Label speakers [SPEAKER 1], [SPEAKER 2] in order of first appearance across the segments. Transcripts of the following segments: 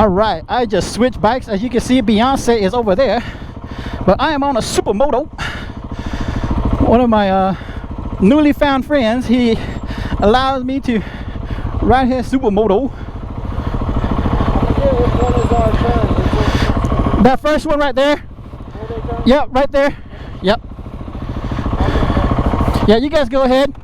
[SPEAKER 1] All right, I just switched bikes. As you can see, Beyonce is over there, but I am on a supermoto. One of my newly found friends, he allows me to ride his supermoto. That first one right there. Yep, right there. Yep. Yeah, you guys go ahead.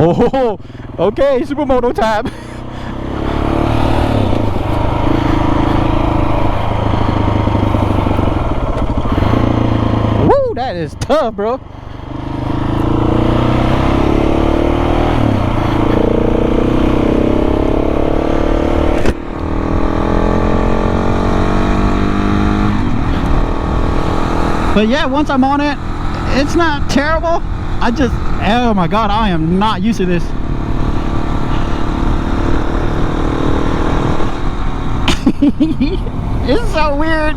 [SPEAKER 1] Oh, okay, supermoto time. Woo, that is tough, bro. But yeah, once I'm on it, it's not terrible. I just, oh my god, I am not used to this. It's so weird,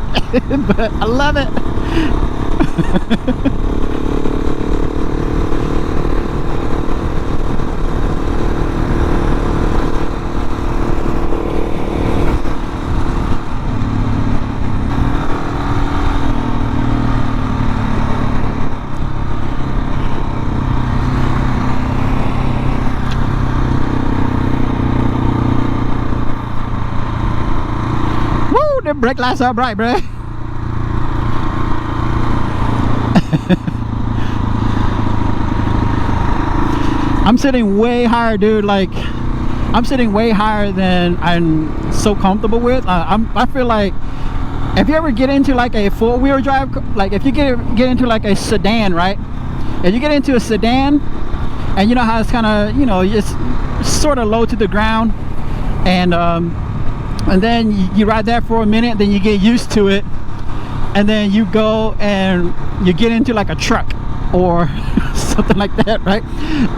[SPEAKER 1] but I love it. The brake lights are bright, bro. I'm sitting way higher, dude. Like, I'm sitting way higher than I'm so comfortable with. I feel like if you ever get into like a four-wheel drive, like if you get into like a sedan, right? If you get into a sedan, and you know how it's kind of, you know, it's sort of low to the ground, and then you ride that for a minute, then you get used to it, and then you go and you get into like a truck or something like that, right?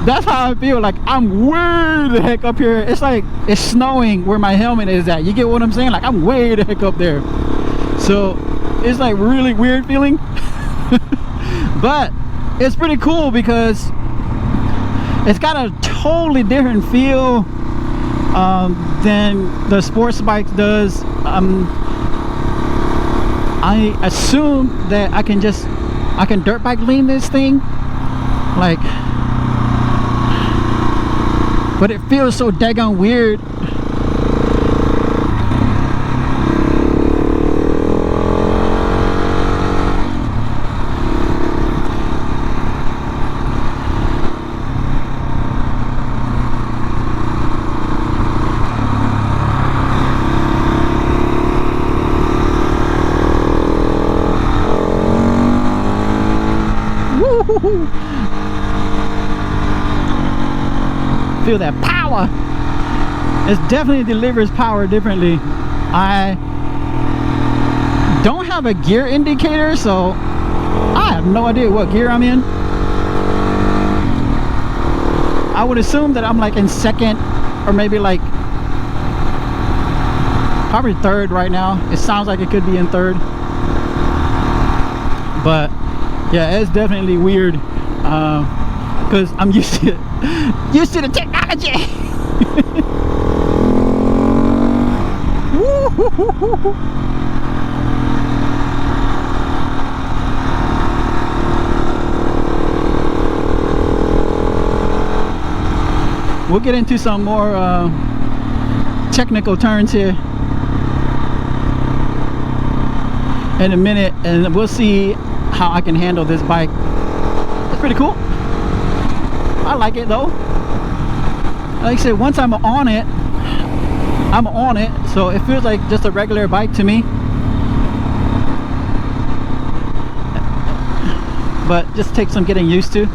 [SPEAKER 1] That's how I feel. Like, I'm way the heck up here. It's like it's snowing where my helmet is at. You get what I'm saying? Like, I'm way the heck up there. So it's like really weird feeling. But it's pretty cool because it's got a totally different feel than the sports bike does. I assume that I can dirt bike lean this thing, like, but it feels so daggone weird. Feel that power. It definitely delivers power differently. I don't have a gear indicator, so I have no idea what gear I'm in. I would assume that I'm like in second, or maybe like probably third right now. It sounds like it could be in third, but yeah, it's definitely weird because I'm used to the technology. We'll get into some more technical turns here in a minute, and we'll see how I can handle this bike. It's pretty cool. I like it though. Like I said, once I'm on it, so it feels like just a regular bike to me, but just takes some getting used to.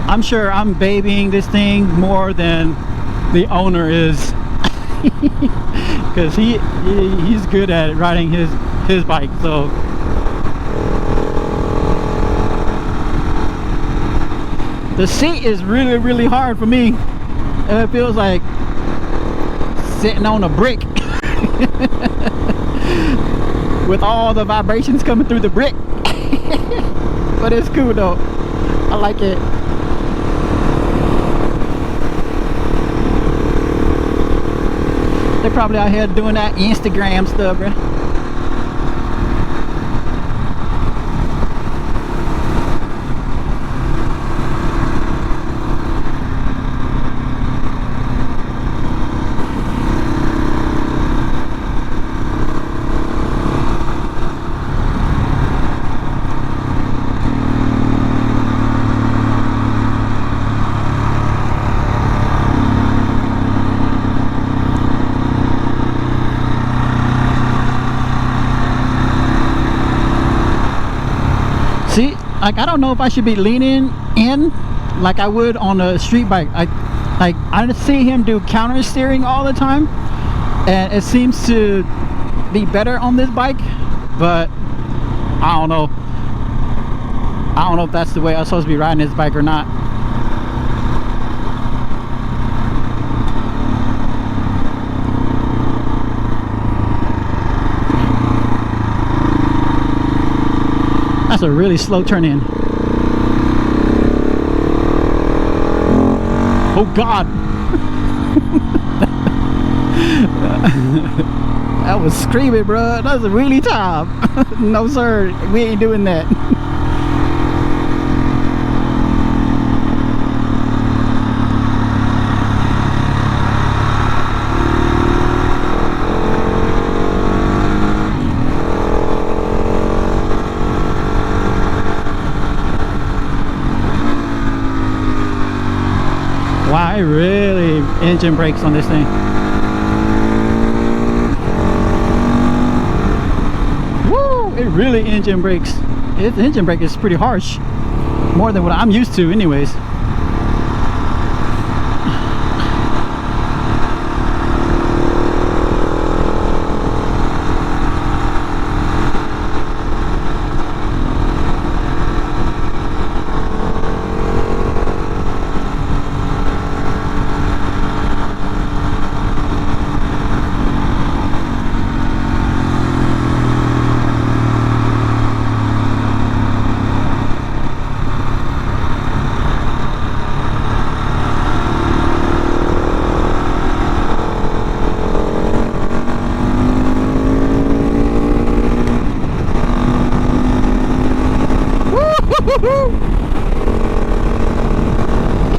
[SPEAKER 1] I'm sure I'm babying this thing more than the owner is, because he's good at riding his bike. So The seat is really, really hard for me. It feels like sitting on a brick with all the vibrations coming through the brick. But it's cool though. I like it. They're probably out here doing that Instagram stuff, bro. See, like I don't know if I should be leaning in like I would on a street bike. I see him do counter steering all the time, and it seems to be better on this bike, but I don't know. I don't know if that's the way I'm supposed to be riding this bike or not. That's a really slow turn in. Oh God. That was screaming, bro. That was a really top. No sir, we ain't doing that. Wow, it really engine brakes on this thing. Woo! It really engine brakes. Its engine brake is pretty harsh. More than what I'm used to anyways.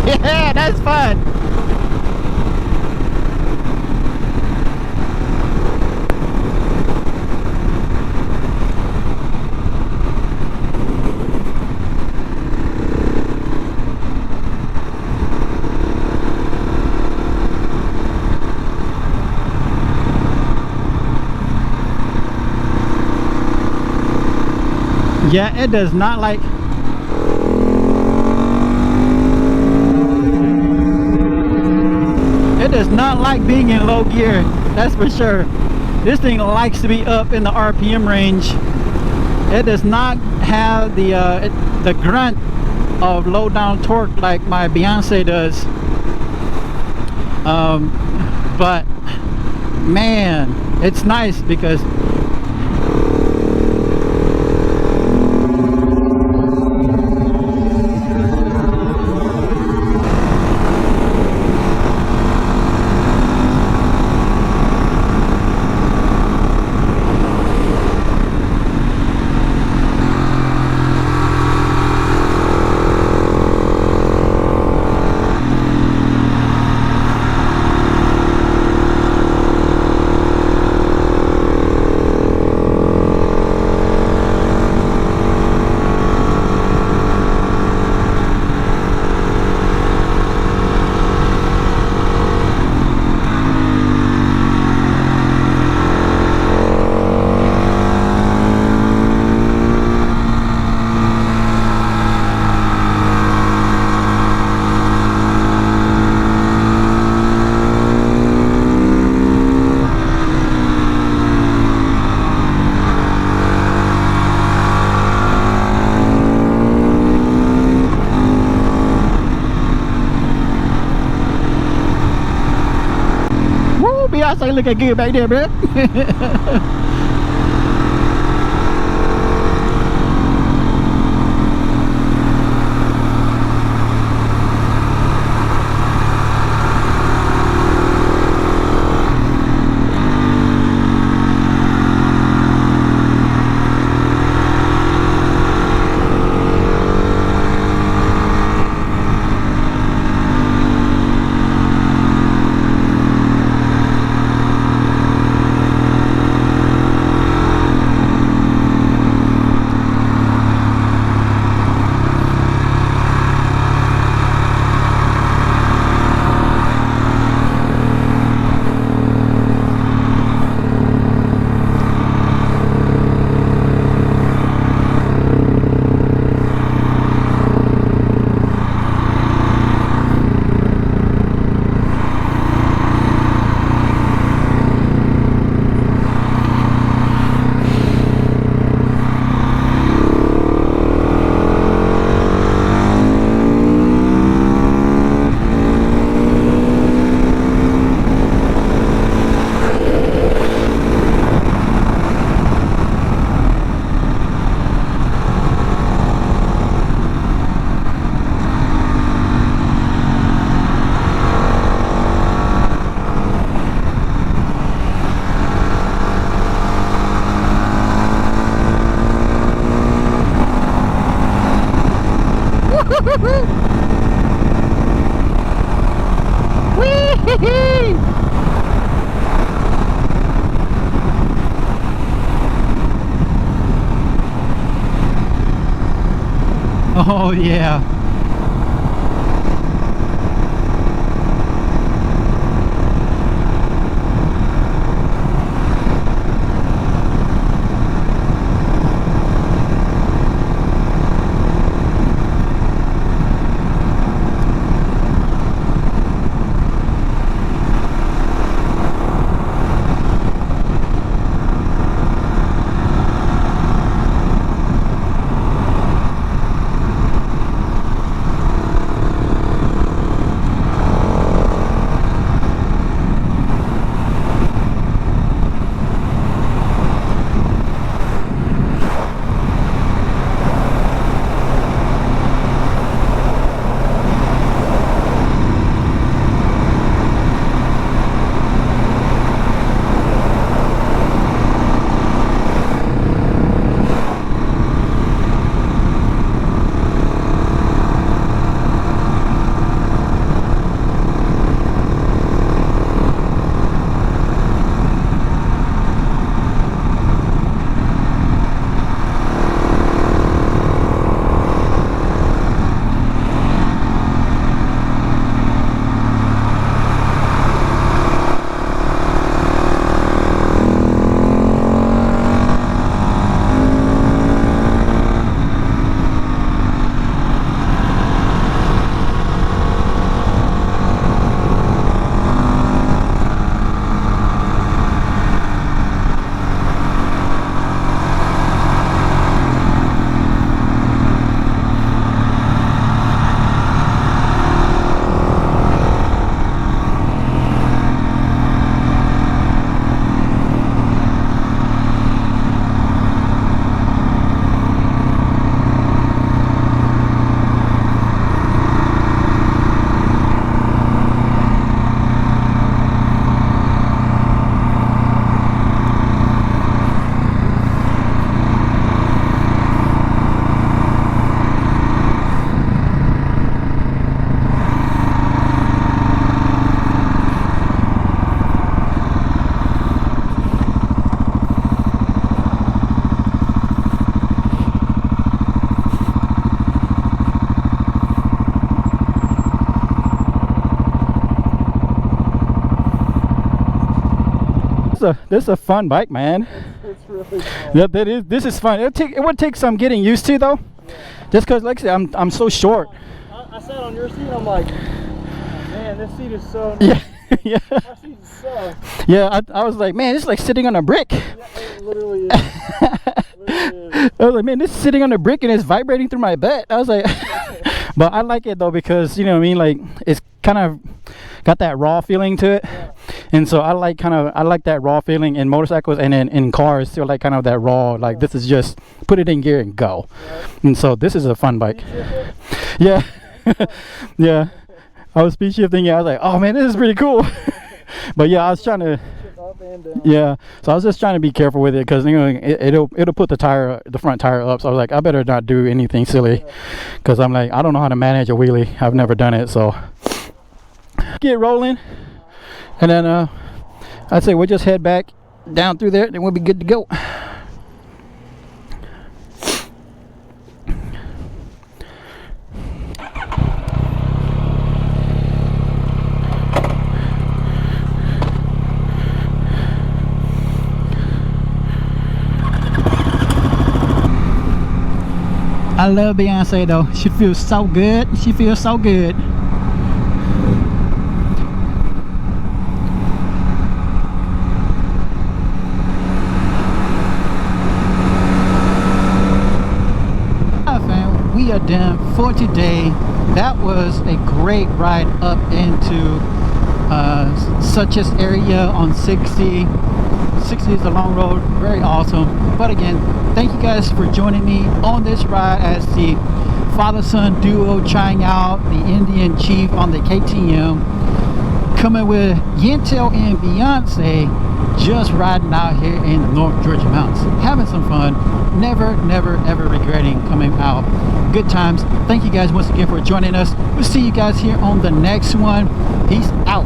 [SPEAKER 1] Yeah, that's fun. Yeah, it does not like. It does not like being in low gear, that's for sure. This thing likes to be up in the RPM range. It does not have the grunt of low down torque like my Beyonce does. But man, it's nice because That's like looking good back there, bro. Oh yeah. This is a fun bike, man.
[SPEAKER 2] It's really fun.
[SPEAKER 1] This is fun. It would take some getting used to though, just because like I said, I'm so short.
[SPEAKER 2] I sat on your seat. I'm like, man, this seat is so
[SPEAKER 1] nice. Yeah.
[SPEAKER 2] My seat sucks.
[SPEAKER 1] Yeah, I was like, man, it's like sitting on a brick.
[SPEAKER 2] Yeah, it literally is. Literally is.
[SPEAKER 1] I was like, man, this is sitting on a brick and it's vibrating through my butt. I was like, But I like it though because, you know what I mean, like it's kind of got that raw feeling to it. And so I like that raw feeling in motorcycles, and then in cars still like kind of that raw, like this is just put it in gear and go. And so this is a fun bike. Yeah. Yeah. I was speed shifting, yeah, I was like, oh man, this is pretty cool. But yeah, I was trying to, yeah, so I was just trying to be careful with it because, you know, it'll put the front tire up. So I was like, I better not do anything silly because I'm like, I don't know how to manage a wheelie. I've never done it. So get rolling, and then I'd say we'll just head back down through there, then we'll be good to go. I love Beyonce though. She feels so good. She feels so good. We are done for today. That was a great ride up into Suches area on 60. 60 is a long road, very awesome. But again, thank you guys for joining me on this ride as the father-son duo trying out the Indian Chief on the KTM, coming with Yentel and Beyonce, just riding out here in the North Georgia mountains, having some fun, never ever regretting coming out. Good times. Thank you guys once again for joining us. We'll see you guys here on the next one. Peace out.